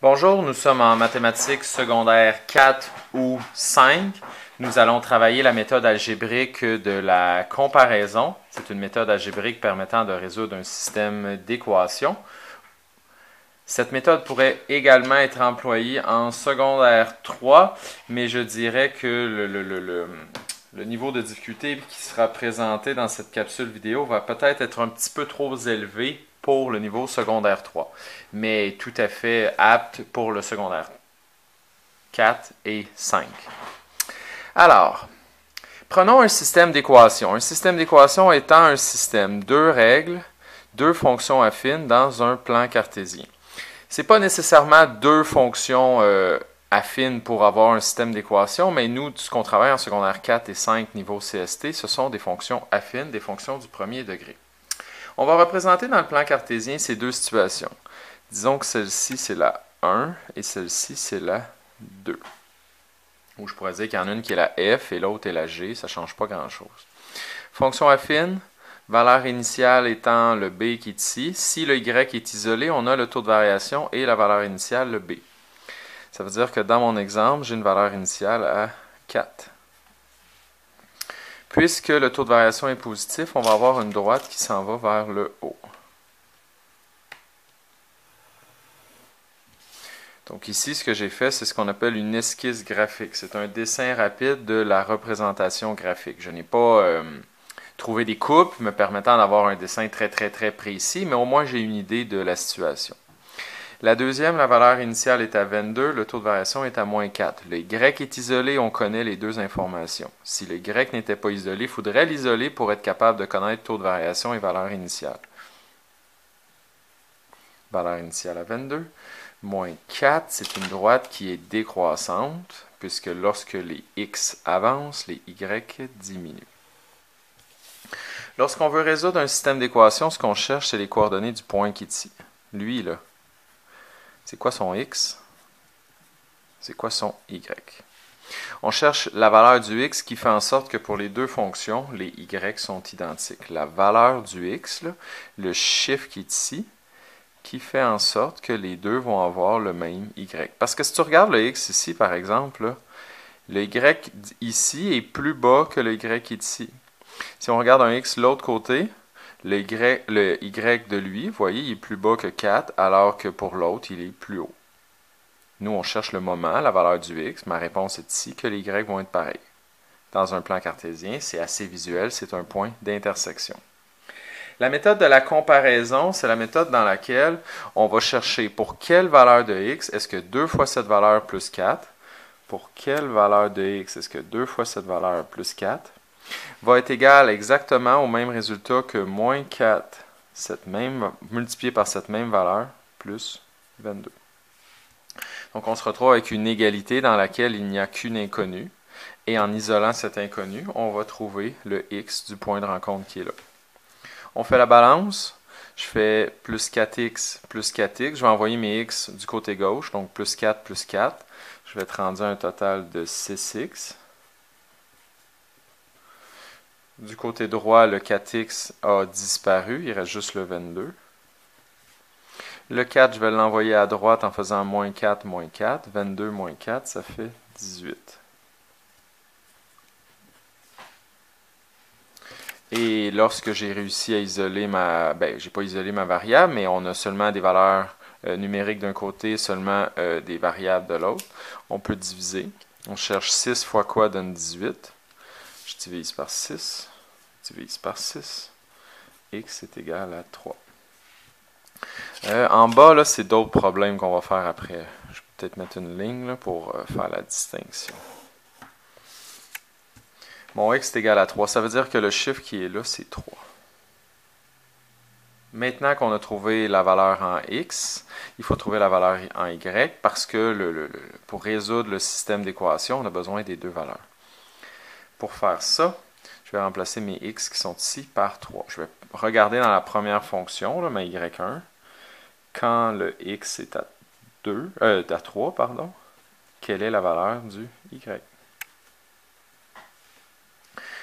Bonjour, nous sommes en mathématiques secondaire 4 ou 5. Nous allons travailler la méthode algébrique de la comparaison. C'est une méthode algébrique permettant de résoudre un système d'équations. Cette méthode pourrait également être employée en secondaire 3, mais je dirais que le niveau de difficulté qui sera présenté dans cette capsule vidéo va peut-être être un petit peu trop élevé pour le niveau secondaire 3, mais tout à fait apte pour le secondaire 4 et 5. Alors, prenons un système d'équations. Un système d'équations étant un système, deux règles, deux fonctions affines dans un plan cartésien. Ce n'est pas nécessairement deux fonctions affines pour avoir un système d'équations, mais nous, ce qu'on travaille en secondaire 4 et 5 niveau CST, ce sont des fonctions affines, des fonctions du premier degré. On va représenter dans le plan cartésien ces deux situations. Disons que celle-ci, c'est la 1 et celle-ci, c'est la 2. Ou je pourrais dire qu'il y en a une qui est la F et l'autre est la G, ça ne change pas grand-chose. Fonction affine, valeur initiale étant le B qui est ici. Si le Y est isolé, on a le taux de variation et la valeur initiale, le B. Ça veut dire que dans mon exemple, j'ai une valeur initiale à 4. Puisque le taux de variation est positif, on va avoir une droite qui s'en va vers le haut. Donc ici, ce que j'ai fait, c'est ce qu'on appelle une esquisse graphique. C'est un dessin rapide de la représentation graphique. Je n'ai pas trouvé des coupes me permettant d'avoir un dessin très précis, mais au moins j'ai une idée de la situation. La deuxième, la valeur initiale est à 22, le taux de variation est à moins 4. Le Y est isolé, on connaît les deux informations. Si le Y n'était pas isolé, il faudrait l'isoler pour être capable de connaître taux de variation et valeur initiale. Valeur initiale à 22. Moins 4, c'est une droite qui est décroissante, puisque lorsque les X avancent, les Y diminuent. Lorsqu'on veut résoudre un système d'équations, ce qu'on cherche, c'est les coordonnées du point qui est ici. Lui, là. C'est quoi son X? C'est quoi son Y? On cherche la valeur du X qui fait en sorte que pour les deux fonctions, les Y sont identiques. La valeur du X, là, le chiffre qui est ici, qui fait en sorte que les deux vont avoir le même Y. Parce que si tu regardes le X ici, par exemple, là, le Y ici est plus bas que le Y qui est ici. Si on regarde un X de l'autre côté, le Y de lui, vous voyez, il est plus bas que 4, alors que pour l'autre, il est plus haut. Nous, on cherche le moment, la valeur du X. Ma réponse est ici, que les Y vont être pareils. Dans un plan cartésien, c'est assez visuel, c'est un point d'intersection. La méthode de la comparaison, c'est la méthode dans laquelle on va chercher pour quelle valeur de X, est-ce que 2 fois cette valeur plus 4, pour quelle valeur de X, est-ce que 2 fois cette valeur plus 4, va être égal exactement au même résultat que moins 4 multiplié par cette même valeur plus 22. Donc on se retrouve avec une égalité dans laquelle il n'y a qu'une inconnue. Et en isolant cette inconnue, on va trouver le X du point de rencontre qui est là. On fait la balance. Je fais plus 4x plus 4x. Je vais envoyer mes x du côté gauche, donc plus 4 plus 4. Je vais être rendu à un total de 6x. Du côté droit, le 4x a disparu. Il reste juste le 22. Le 4, je vais l'envoyer à droite en faisant moins 4, moins 4. 22 moins 4, ça fait 18. Et lorsque j'ai réussi à isoler j'ai pas isolé ma variable, mais on a seulement des valeurs numériques d'un côté, seulement des variables de l'autre, on peut diviser. On cherche 6 fois quoi donne 18. Je divise par 6. Divise par 6. X est égal à 3. En bas, là, c'est d'autres problèmes qu'on va faire après. Je vais peut-être mettre une ligne là, pour faire la distinction. Mon x est égal à 3. Ça veut dire que le chiffre qui est là, c'est 3. Maintenant qu'on a trouvé la valeur en x, il faut trouver la valeur en y parce que pour résoudre le système d'équations, on a besoin des deux valeurs. Pour faire ça, je vais remplacer mes x qui sont ici par 3. Je vais regarder dans la première fonction, là, ma y1, quand le x est à 3, quelle est la valeur du y?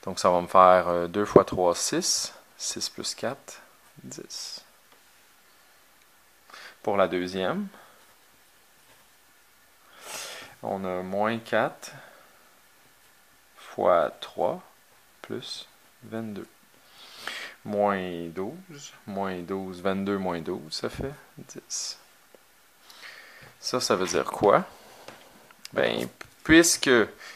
Donc, ça va me faire 2 fois 3, 6. 6 plus 4, 10. Pour la deuxième, On a moins 4 fois 3 plus 22. Moins 12, 22 moins 12, ça fait 10. Ça veut dire quoi? Ben, puisque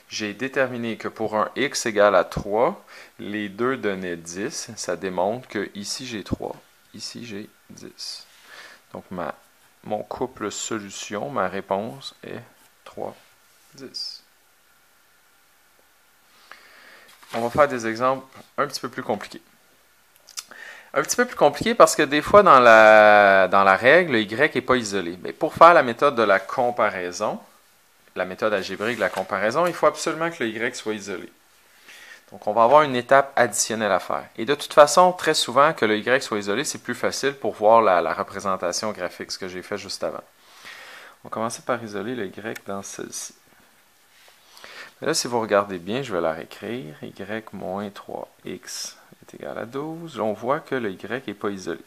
j'ai déterminé que pour un x égale à 3, les deux donnaient 10, ça démontre que ici j'ai 3, ici j'ai 10. Donc mon couple solution, ma réponse est 3, 10. On va faire des exemples un petit peu plus compliqués. Un petit peu plus compliqué parce que des fois dans la règle, le y n'est pas isolé. Mais pour faire la méthode de la comparaison, la méthode algébrique de la comparaison, il faut absolument que le y soit isolé. Donc on va avoir une étape additionnelle à faire. Et de toute façon, très souvent, que le y soit isolé, c'est plus facile pour voir la représentation graphique, ce que j'ai fait juste avant. On va commencer par isoler le y dans celle-ci. Mais là, si vous regardez bien, je vais la réécrire. Y moins 3x est égal à 12. Là, on voit que le y n'est pas isolé.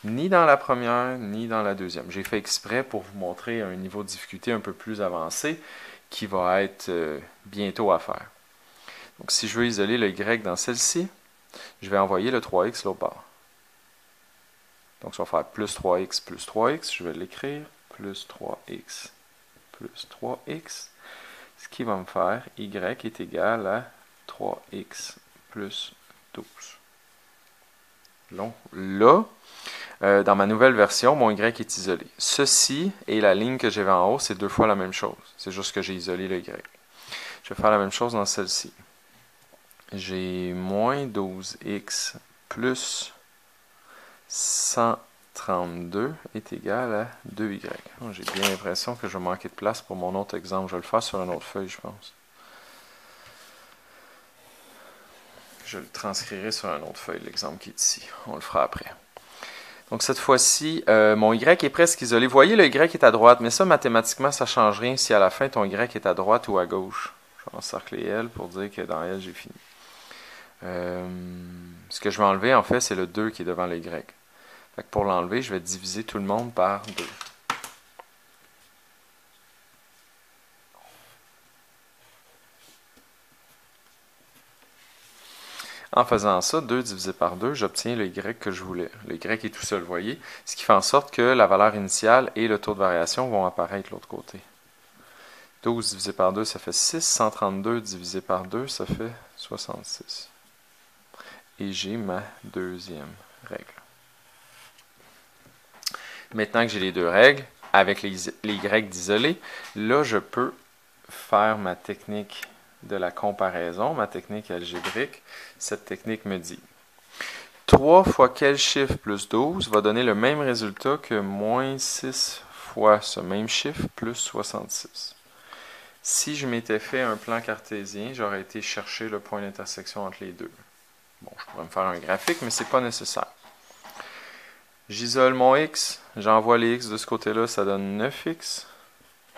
Ni dans la première, ni dans la deuxième. J'ai fait exprès pour vous montrer un niveau de difficulté un peu plus avancé qui va être bientôt à faire. Donc, si je veux isoler le y dans celle-ci, je vais envoyer le 3x l'autre bord. Donc, ça va faire plus 3x plus 3x. Je vais l'écrire. Plus 3x plus 3x. Ce qui va me faire y est égal à 3x plus 12. Là, dans ma nouvelle version, mon y est isolé. Ceci et la ligne que j'avais en haut, c'est deux fois la même chose. C'est juste que j'ai isolé le y. Je vais faire la même chose dans celle-ci. J'ai moins 12x plus 132 est égal à 2y. J'ai bien l'impression que je vais manquer de place pour mon autre exemple. Je vais le faire sur une autre feuille, je pense. Je le transcrirai sur une autre feuille, l'exemple qui est ici. On le fera après. Donc cette fois-ci, mon y est presque isolé. Vous voyez, le y est à droite, mais ça, mathématiquement, ça ne change rien si à la fin, ton y est à droite ou à gauche. Je vais encercler L pour dire que dans L, j'ai fini. Ce que je vais enlever, en fait, c'est le 2 qui est devant le y. Fait que pour l'enlever, je vais diviser tout le monde par 2. En faisant ça, 2 divisé par 2, j'obtiens le y que je voulais. Le y est tout seul, vous voyez. Ce qui fait en sorte que la valeur initiale et le taux de variation vont apparaître de l'autre côté. 12 divisé par 2, ça fait 6. 132 divisé par 2, ça fait 66. Et j'ai ma deuxième règle. Maintenant que j'ai les deux règles, avec les y d'isolé, là, je peux faire ma technique de la comparaison, ma technique algébrique. Cette technique me dit 3 fois quel chiffre plus 12 va donner le même résultat que moins 6 fois ce même chiffre plus 66. Si je m'étais fait un plan cartésien, j'aurais été chercher le point d'intersection entre les deux. Bon, je pourrais me faire un graphique, mais ce n'est pas nécessaire. J'isole mon x, j'envoie les x de ce côté-là, ça donne 9x,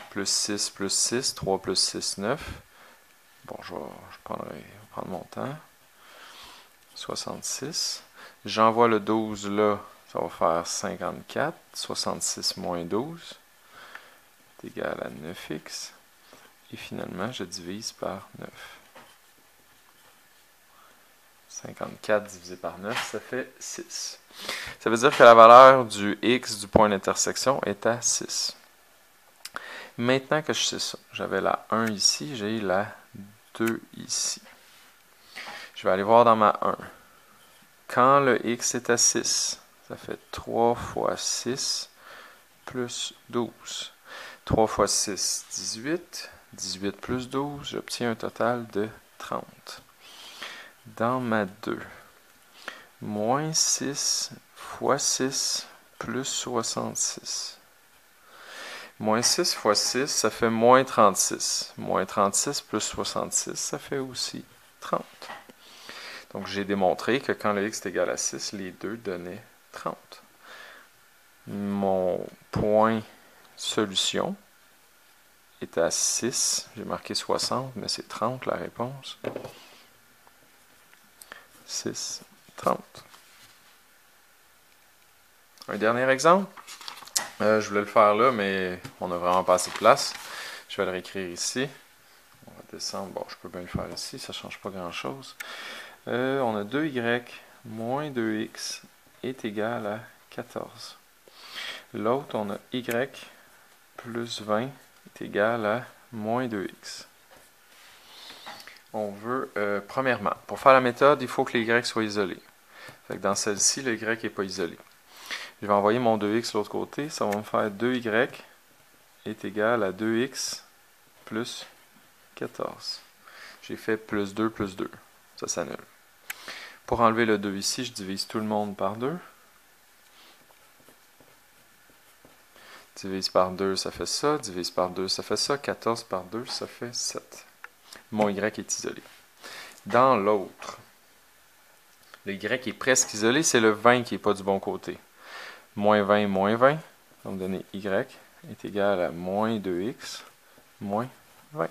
plus 6, 3 plus 6, 9. Bon, je vais prendre mon temps. 66. J'envoie le 12 là, ça va faire 54. 66 moins 12 est égal à 9x. Et finalement, je divise par 9. 54 divisé par 9, ça fait 6. Ça veut dire que la valeur du x du point d'intersection est à 6. Maintenant que je sais ça, j'avais la 1 ici, j'ai la 2 ici. Je vais aller voir dans ma 1. Quand le x est à 6, ça fait 3 fois 6 plus 12. 3 fois 6, 18. 18 plus 12, j'obtiens un total de 30. Dans ma 2, moins 6 fois 6 plus 66. Moins 6 fois 6, ça fait moins 36. Moins 36 plus 66, ça fait aussi 30. Donc, j'ai démontré que quand le x est égal à 6, les deux donnaient 30. Mon point solution est à 6. J'ai marqué 60, mais c'est 30 la réponse. 6, 30. Un dernier exemple. Je voulais le faire là, mais on n'a vraiment pas assez de place. Je vais le réécrire ici. On va descendre. Bon, je peux bien le faire ici, ça ne change pas grand-chose. On a 2y moins 2x est égal à 14. L'autre, on a y plus 20 est égal à moins 2x. On veut, premièrement, pour faire la méthode, il faut que les y soient isolés. Fait que dans celle-ci, le y n'est pas isolé. Je vais envoyer mon 2x de l'autre côté. Ça va me faire 2y est égal à 2x plus 14. J'ai fait plus 2 plus 2. Ça s'annule. Pour enlever le 2 ici, je divise tout le monde par 2. Divise par 2, ça fait ça. Divise par 2, ça fait ça. 14 par 2, ça fait 7. Mon y est isolé. Dans l'autre, le y est presque isolé, c'est le 20 qui n'est pas du bon côté. Moins 20, ça va me donner y est égal à moins 2x moins 20.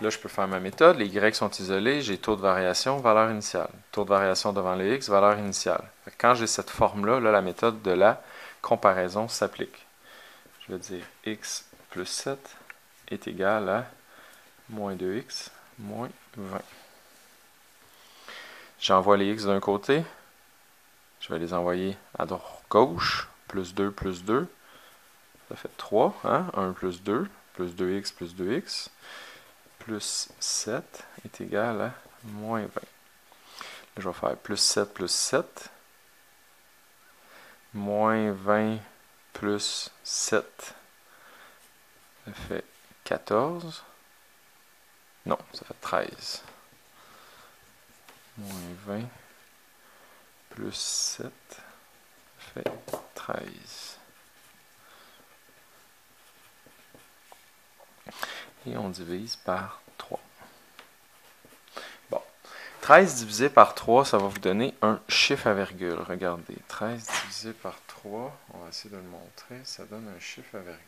Là, je peux faire ma méthode. Les y sont isolés. J'ai taux de variation, valeur initiale. Taux de variation devant le x, valeur initiale. Quand j'ai cette forme-là, la méthode de la comparaison s'applique. Je vais dire x plus 7 est égal à moins 2x moins 20. J'envoie les x d'un côté. Je vais les envoyer à gauche. Plus 2 plus 2. Ça fait 3. Hein? 1 plus 2. Plus 2x plus 2x. Plus 7 est égal à moins 20. Là, je vais faire plus 7 plus 7. Moins 20 plus 7. Ça fait 14. Non, ça fait 13. Moins 20 plus 7 fait 13. Et on divise par 3. Bon. 13 divisé par 3, ça va vous donner un chiffre à virgule. Regardez, 13 divisé par 3, on va essayer de le montrer, ça donne un chiffre à virgule.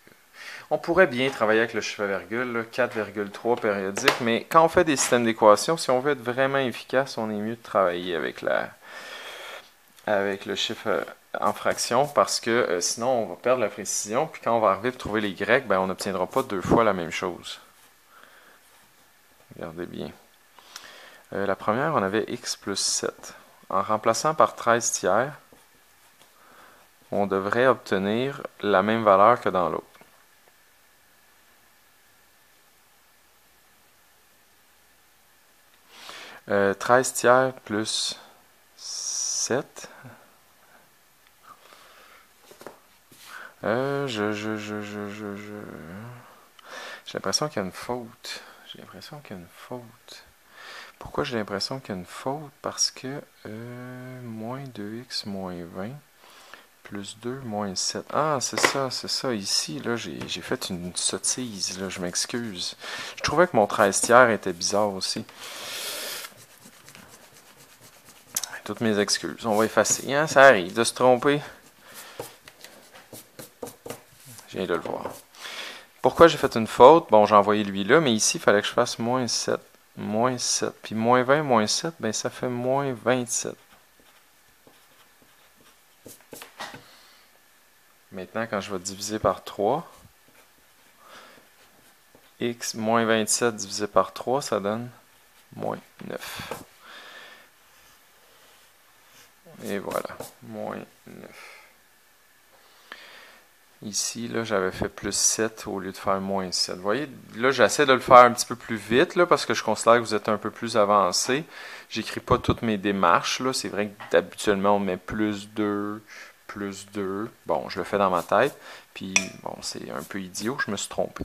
On pourrait bien travailler avec le chiffre à virgule, 4,3 périodique, mais quand on fait des systèmes d'équations, si on veut être vraiment efficace, on est mieux de travailler avec le chiffre en fraction, parce que sinon on va perdre la précision, puis quand on va arriver pour trouver les y, ben, on n'obtiendra pas deux fois la même chose. Regardez bien. La première, on avait x plus 7. En remplaçant par 13 tiers, on devrait obtenir la même valeur que dans l'autre. « 13 tiers plus 7. » J'ai l'impression qu'il y a une faute. Pourquoi j'ai l'impression qu'il y a une faute? Parce que moins 2x moins 20 plus 2 moins 7. Ah, c'est ça. Ici, là, j'ai fait une sottise. Là, je m'excuse. Je trouvais que mon 13 tiers était bizarre aussi. Toutes mes excuses. On va effacer. Hein? Ça arrive de se tromper. Je viens de le voir. Pourquoi j'ai fait une faute? Bon, j'ai envoyé lui là, mais ici, il fallait que je fasse moins 7. Moins 7. Puis moins 20, moins 7, ben ça fait moins 27. Maintenant, quand je vais diviser par 3, x moins 27 divisé par 3, ça donne moins 9. Et voilà, moins 9. Ici, là, j'avais fait plus 7 au lieu de faire moins 7. Vous voyez, là, j'essaie de le faire un petit peu plus vite, là, parce que je considère que vous êtes un peu plus avancé. J'écris pas toutes mes démarches, là. C'est vrai que d'habituellement, on met plus 2, plus 2. Bon, je le fais dans ma tête. Puis, bon, c'est un peu idiot, je me suis trompé.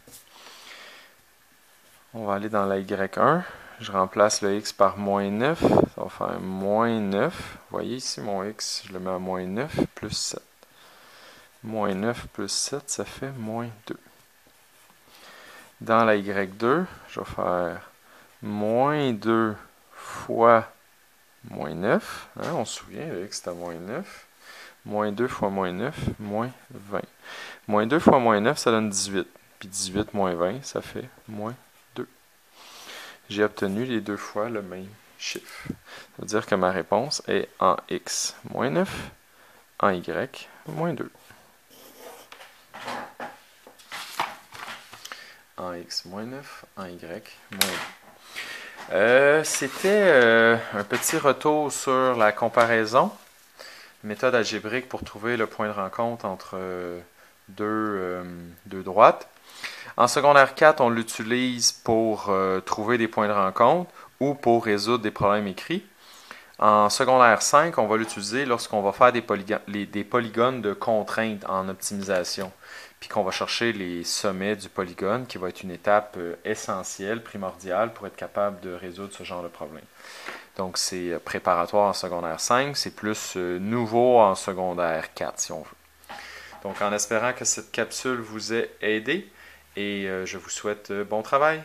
On va aller dans la Y1. Je remplace le x par moins 9. Ça va faire moins 9. Vous voyez ici, mon x, je le mets à moins 9 plus 7. Moins 9 plus 7, ça fait moins 2. Dans la Y2, je vais faire moins 2 fois moins 9. Hein, on se souvient, le x est à moins 9. Moins 2 fois moins 9, moins 20. Moins 2 fois moins 9, ça donne 18. Puis 18 moins 20, ça fait moins 2. J'ai obtenu les deux fois le même chiffre. Ça veut dire que ma réponse est en x moins 9, en y moins 2. en x moins 9, en y moins 2. C'était un petit retour sur la comparaison, méthode algébrique pour trouver le point de rencontre entre deux droites. En secondaire 4, on l'utilise pour trouver des points de rencontre ou pour résoudre des problèmes écrits. En secondaire 5, on va l'utiliser lorsqu'on va faire des polygones de contrainte en optimisation, puis qu'on va chercher les sommets du polygone, qui va être une étape essentielle, primordiale, pour être capable de résoudre ce genre de problème. Donc, c'est préparatoire en secondaire 5, c'est plus nouveau en secondaire 4, si on veut. Donc, en espérant que cette capsule vous ait aidé, et je vous souhaite bon travail.